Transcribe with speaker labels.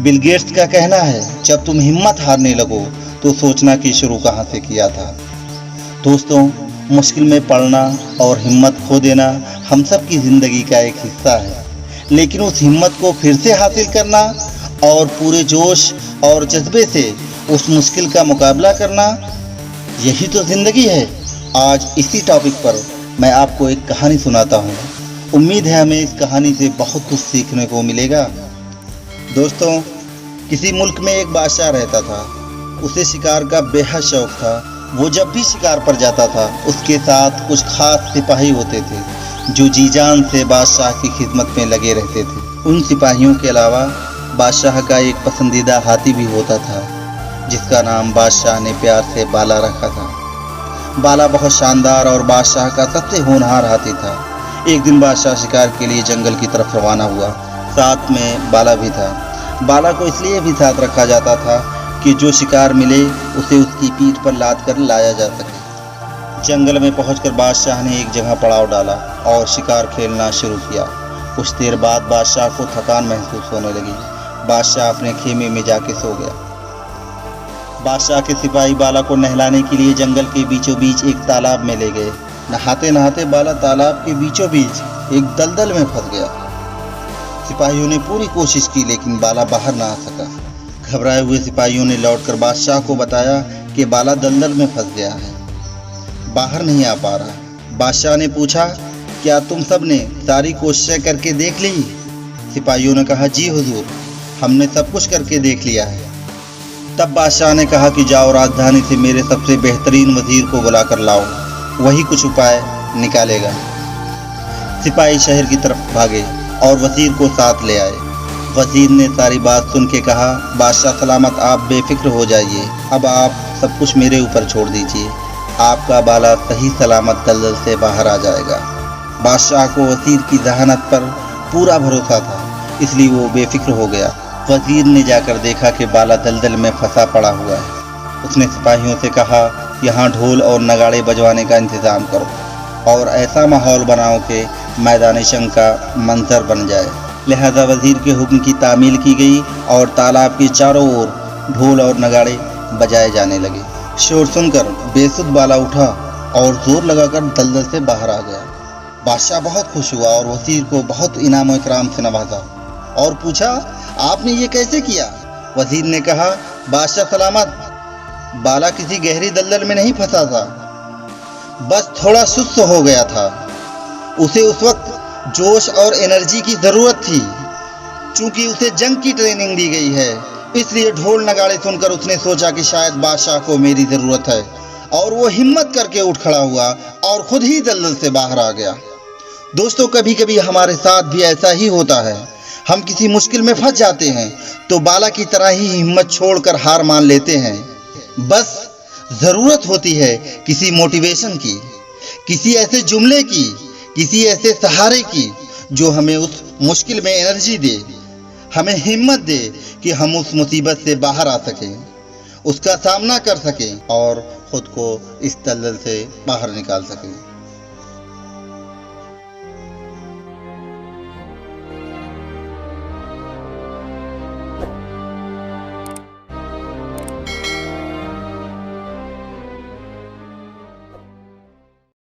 Speaker 1: Bill Gates का कहना है, जब तुम हिम्मत हारने लगो तो सोचना कि शुरू कहाँ से किया था। दोस्तों, मुश्किल में पड़ना और हिम्मत खो देना हम सब की ज़िंदगी का एक हिस्सा है, लेकिन उस हिम्मत को फिर से हासिल करना और पूरे जोश और जज्बे से उस मुश्किल का मुकाबला करना, यही तो ज़िंदगी है। आज इसी टॉपिक पर मैं आपको एक कहानी सुनाता हूँ। उम्मीद है हमें इस कहानी से बहुत कुछ सीखने को मिलेगा। दोस्तों, किसी मुल्क में एक बादशाह रहता था। उसे शिकार का बेहद शौक था। वो जब भी शिकार पर जाता था, उसके साथ कुछ खास सिपाही होते थे जो जी जान से बादशाह की खिदमत में लगे रहते थे। उन सिपाहियों के अलावा बादशाह का एक पसंदीदा हाथी भी होता था, जिसका नाम बादशाह ने प्यार से बाला रखा था। बाला बहुत शानदार और बादशाह का सबसे होनहार हाथी था। एक दिन बादशाह शिकार के लिए जंगल की तरफ रवाना हुआ। साथ में बाला भी था। बाला को इसलिए भी साथ रखा जाता था कि जो शिकार मिले उसे उसकी पीठ पर लाद कर लाया जा सके। जंगल में पहुंचकर बादशाह ने एक जगह पड़ाव डाला और शिकार खेलना शुरू किया। कुछ देर बाद बादशाह को थकान महसूस होने लगी। बादशाह अपने खेमे में जाके सो गया। बादशाह के सिपाही बाला को नहलाने के लिए जंगल के बीचों बीच एक तालाब में ले गए। नहाते नहाते बाला तालाब के बीचों बीच एक दलदल में फंस गया। सिपाहियों ने पूरी कोशिश की, लेकिन बाला बाहर ना आ सका। घबराए हुए सिपाहियों ने लौटकर बादशाह को बताया कि बाला दलदल में फंस गया है, बाहर नहीं आ पा रहा। बादशाह ने पूछा, क्या तुम सब ने सारी कोशिशें करके देख ली? सिपाहियों ने कहा, जी हुजूर, हमने सब कुछ करके देख लिया है। तब बादशाह ने कहा कि जाओ राजधानी से मेरे सबसे बेहतरीन वजीर को बुलाकर लाओ, वही कुछ उपाय निकालेगा। सिपाही शहर की तरफ भागे और वजीर को साथ ले आए। वजीर ने सारी बात सुन के कहा, बादशाह सलामत, आप बेफिक्र हो जाइए। अब आप सब कुछ मेरे ऊपर छोड़ दीजिए। आपका बाला सही सलामत दलदल से बाहर आ जाएगा। बादशाह को वजीर की जहानत पर पूरा भरोसा था, इसलिए वो बेफिक्र हो गया। वजीर ने जाकर देखा कि बाला दलदल में फंसा पड़ा हुआ है। उसने सिपाहियों से कहा, यहाँ ढोल और नगाड़े बजवाने का इंतज़ाम करो और ऐसा माहौल बनाओ कि मैदान जंग का मंजर बन जाए। लिहाजा वजीर के हुक्म की तामील की गई और तालाब के चारों ओर ढोल और नगाड़े बजाए जाने लगे। शोर सुनकर बेसुध बाला उठा और जोर लगाकर दलदल से बाहर आ गया। बादशाह बहुत खुश हुआ और वजीर को बहुत इनाम और इकराम से नवाजा और पूछा, आपने ये कैसे किया? वजीर ने कहा, बादशाह सलामत, बाला किसी गहरी दलदल में नहीं फंसा था, बस थोड़ा सुस्त हो गया था। उसे उस वक्त जोश और एनर्जी की ज़रूरत थी। चूंकि उसे जंग की ट्रेनिंग दी गई है, इसलिए ढोल नगाड़े सुनकर उसने सोचा कि शायद बादशाह को मेरी ज़रूरत है, और वो हिम्मत करके उठ खड़ा हुआ और खुद ही दलदल से बाहर आ गया। दोस्तों, कभी कभी हमारे साथ भी ऐसा ही होता है। हम किसी मुश्किल में फंस जाते हैं तो बाला की तरह ही हिम्मत छोड़कर हार मान लेते हैं। बस ज़रूरत होती है किसी मोटिवेशन की, किसी ऐसे जुमले की, किसी ऐसे सहारे की जो हमें उस मुश्किल में एनर्जी दे, हमें हिम्मत दे कि हम उस मुसीबत से बाहर आ सकें, उसका सामना कर सकें और खुद को इस दलदल से बाहर निकाल सकें।